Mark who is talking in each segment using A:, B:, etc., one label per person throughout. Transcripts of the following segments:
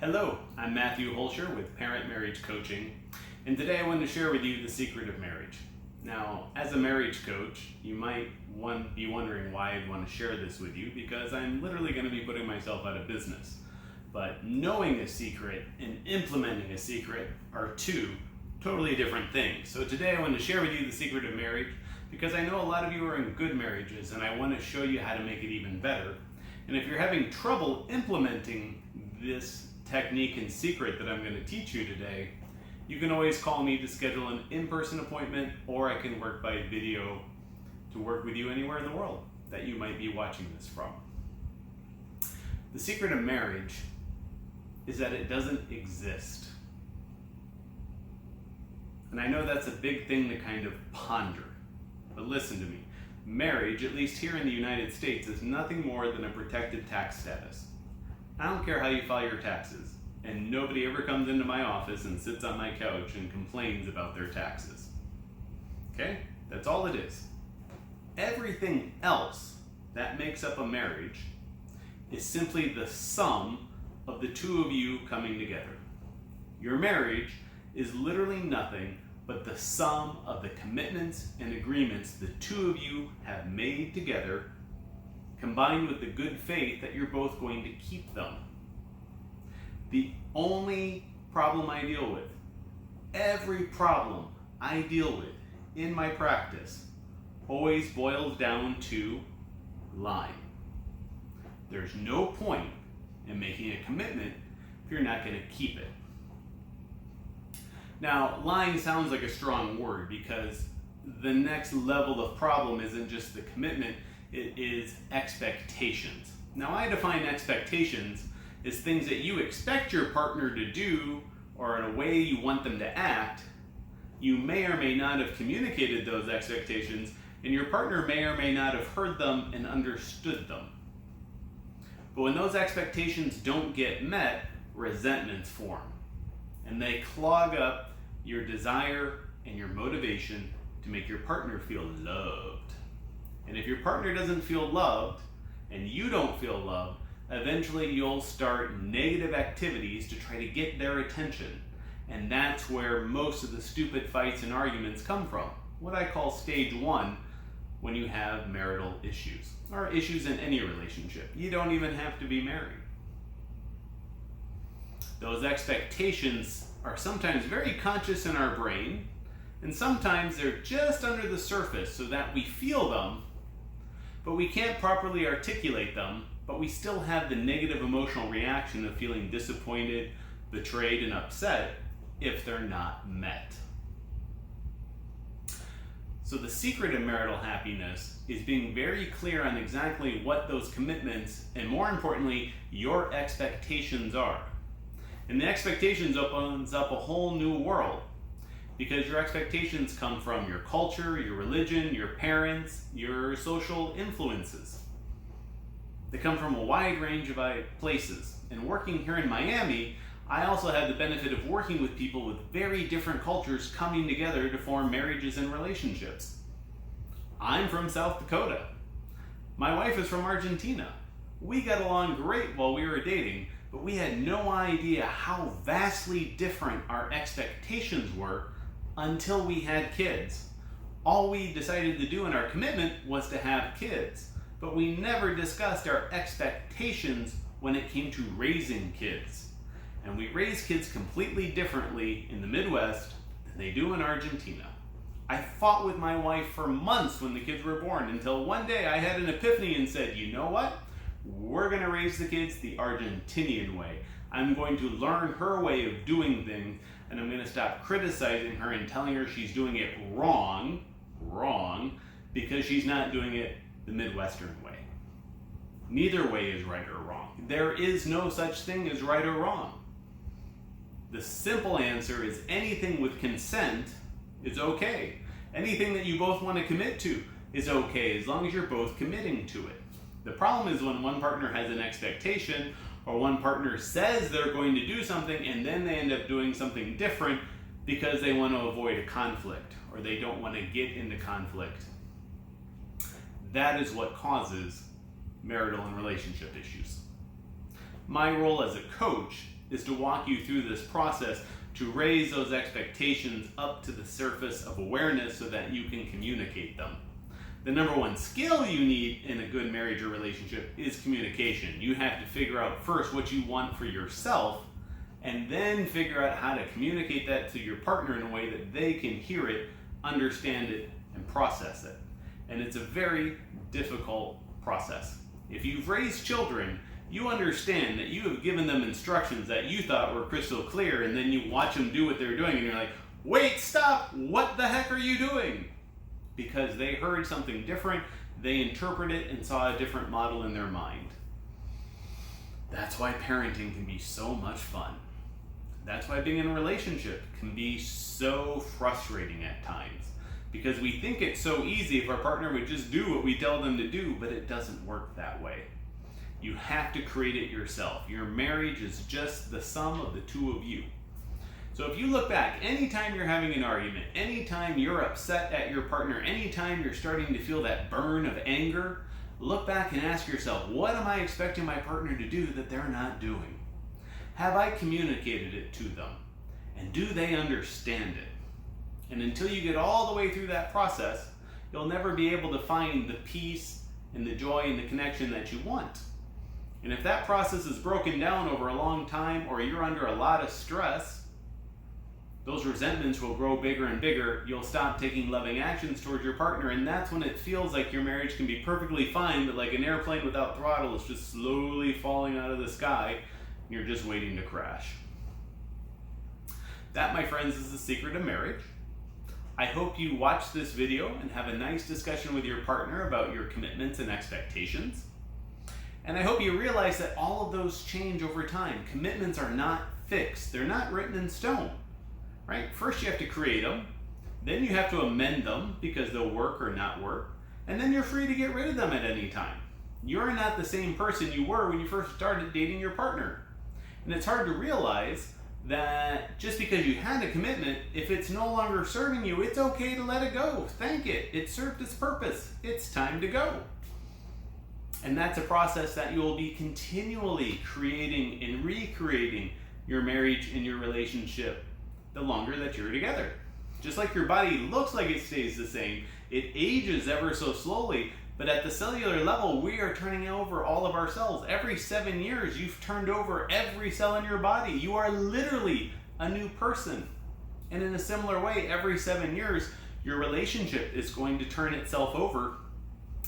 A: Hello, I'm Matthew Hoelscher with Parent Marriage Coaching, and today I want to share with you the secret of marriage. Now, as a marriage coach, you might be wondering why I'd want to share this with you, because I'm literally going to be putting myself out of business. But knowing a secret and implementing a secret are two totally different things. So today I want to share with you the secret of marriage, because I know a lot of you are in good marriages, and I want to show you how to make it even better. And if you're having trouble implementing this technique and secret that I'm going to teach you today, you can always call me to schedule an in-person appointment, or I can work by video to work with you anywhere in the world that you might be watching this from. The secret of marriage is that it doesn't exist. And I know that's a big thing to kind of ponder, but listen to me. Marriage, at least here in the United States, is nothing more than a protected tax status. I don't care how you file your taxes, and nobody ever comes into my office and sits on my couch and complains about their taxes. Okay? That's all it is. Everything else that makes up a marriage is simply the sum of the two of you coming together. Your marriage is literally nothing but the sum of the commitments and agreements the two of you have made together, combined with the good faith that you're both going to keep them. The only problem I deal with, every problem I deal with in my practice, always boils down to lying. There's no point in making a commitment if you're not going to keep it. Now, lying sounds like a strong word, because the next level of problem isn't just the commitment, it is expectations. Now, I define expectations as things that you expect your partner to do, or in a way you want them to act. You may or may not have communicated those expectations, and your partner may or may not have heard them and understood them. But when those expectations don't get met, resentments form, and they clog up your desire and your motivation to make your partner feel loved. And if your partner doesn't feel loved, and you don't feel loved, eventually you'll start negative activities to try to get their attention. And that's where most of the stupid fights and arguments come from. What I call stage one when you have marital issues, or issues in any relationship. You don't even have to be married. Those expectations are sometimes very conscious in our brain, and sometimes they're just under the surface so that we feel them, but we can't properly articulate them, but we still have the negative emotional reaction of feeling disappointed, betrayed, and upset if they're not met. So the secret of marital happiness is being very clear on exactly what those commitments, and more importantly, your expectations are. And the expectations opens up a whole new world, because your expectations come from your culture, your religion, your parents, your social influences. They come from a wide range of places. And working here in Miami, I also had the benefit of working with people with very different cultures coming together to form marriages and relationships. I'm from South Dakota. My wife is from Argentina. We got along great while we were dating, but we had no idea how vastly different our expectations were until we had kids. All we decided to do in our commitment was to have kids, but we never discussed our expectations when it came to raising kids. And we raise kids completely differently in the Midwest than they do in Argentina. I fought with my wife for months when the kids were born, until one day I had an epiphany and said, you know what? We're going to raise the kids the Argentinian way. I'm going to learn her way of doing things, and I'm going to stop criticizing her and telling her she's doing it wrong, because she's not doing it the Midwestern way. Neither way is right or wrong. There is no such thing as right or wrong. The simple answer is anything with consent is okay. Anything that you both want to commit to is okay, as long as you're both committing to it. The problem is when one partner has an expectation, or one partner says they're going to do something and then they end up doing something different because they want to avoid a conflict, or they don't want to get into conflict. That is what causes marital and relationship issues. My role as a coach is to walk you through this process to raise those expectations up to the surface of awareness so that you can communicate them. The number one skill you need in a good marriage or relationship is communication. You have to figure out first what you want for yourself, and then figure out how to communicate that to your partner in a way that they can hear it, understand it, and process it. And it's a very difficult process. If you've raised children, you understand that you have given them instructions that you thought were crystal clear, and then you watch them do what they're doing and you're like, wait, stop, what the heck are you doing? Because they heard something different, they interpreted and saw a different model in their mind. That's why parenting can be so much fun. That's why being in a relationship can be so frustrating at times. Because we think it's so easy if our partner would just do what we tell them to do, but it doesn't work that way. You have to create it yourself. Your marriage is just the sum of the two of you. So if you look back, anytime you're having an argument, anytime you're upset at your partner, anytime you're starting to feel that burn of anger, look back and ask yourself, what am I expecting my partner to do that they're not doing? Have I communicated it to them? And do they understand it? And until you get all the way through that process, you'll never be able to find the peace and the joy and the connection that you want. And if that process is broken down over a long time, or you're under a lot of stress, those resentments will grow bigger and bigger. You'll stop taking loving actions towards your partner, and that's when it feels like your marriage can be perfectly fine, but like an airplane without throttle, it's just slowly falling out of the sky, and you're just waiting to crash. That, my friends, is the secret of marriage. I hope you watch this video and have a nice discussion with your partner about your commitments and expectations. And I hope you realize that all of those change over time. Commitments are not fixed. They're not written in stone, right? First you have to create them, then you have to amend them because they'll work or not work, and then you're free to get rid of them at any time. You're not the same person you were when you first started dating your partner. And it's hard to realize that just because you had a commitment, if it's no longer serving you, it's okay to let it go. Thank it. It served its purpose. It's time to go. And that's a process that you will be continually creating and recreating your marriage and your relationship the longer that you're together. Just like your body looks like it stays the same, it ages ever so slowly, but at the cellular level, we are turning over all of our cells. Every 7 years, you've turned over every cell in your body. You are literally a new person. And in a similar way, every 7 years, your relationship is going to turn itself over,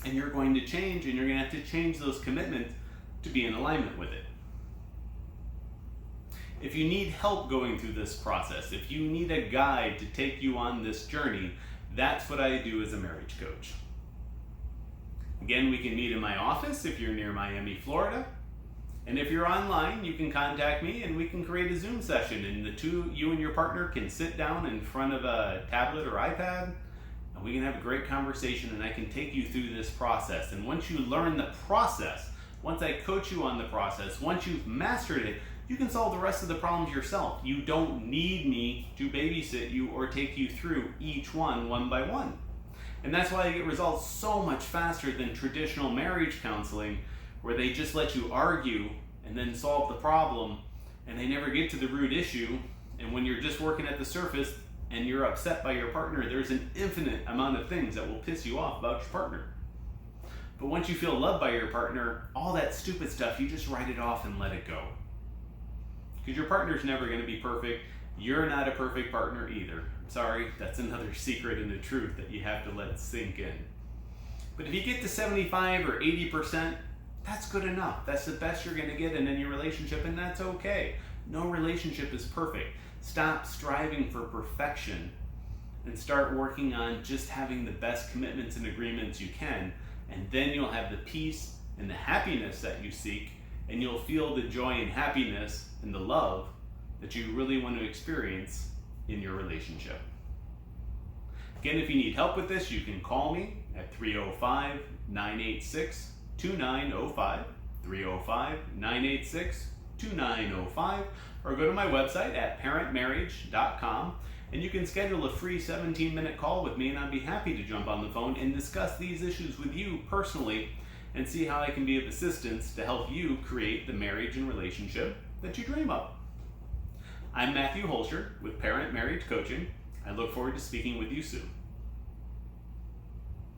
A: and you're going to change, and you're going to have to change those commitments to be in alignment with it. If you need help going through this process, if you need a guide to take you on this journey, that's what I do as a marriage coach. Again, we can meet in my office if you're near Miami, Florida. And if you're online, you can contact me and we can create a Zoom session, and you and your partner can sit down in front of a tablet or iPad, and we can have a great conversation, and I can take you through this process. And once you learn the process, once I coach you on the process, once you've mastered it, you can solve the rest of the problems yourself. You don't need me to babysit you or take you through each one by one. And that's why I get results so much faster than traditional marriage counseling, where they just let you argue and then solve the problem, and they never get to the root issue. And when you're just working at the surface and you're upset by your partner, there's an infinite amount of things that will piss you off about your partner. But once you feel loved by your partner, all that stupid stuff, you just write it off and let it go. Because your partner's never going to be perfect. You're not a perfect partner either. I'm sorry, that's another secret and a truth that you have to let sink in. But if you get to 75 or 80%, that's good enough. That's the best you're going to get in any relationship, and that's okay. No relationship is perfect. Stop striving for perfection and start working on just having the best commitments and agreements you can, and then you'll have the peace and the happiness that you seek, and you'll feel the joy and happiness and the love that you really want to experience in your relationship. Again, if you need help with this, you can call me at 305-986-2905, 305-986-2905, or go to my website at parentmarriage.com, and you can schedule a free 17-minute call with me, and I'd be happy to jump on the phone and discuss these issues with you personally and see how I can be of assistance to help you create the marriage and relationship that you dream of. I'm Matthew Hoelscher with Parent Marriage Coaching. I look forward to speaking with you soon.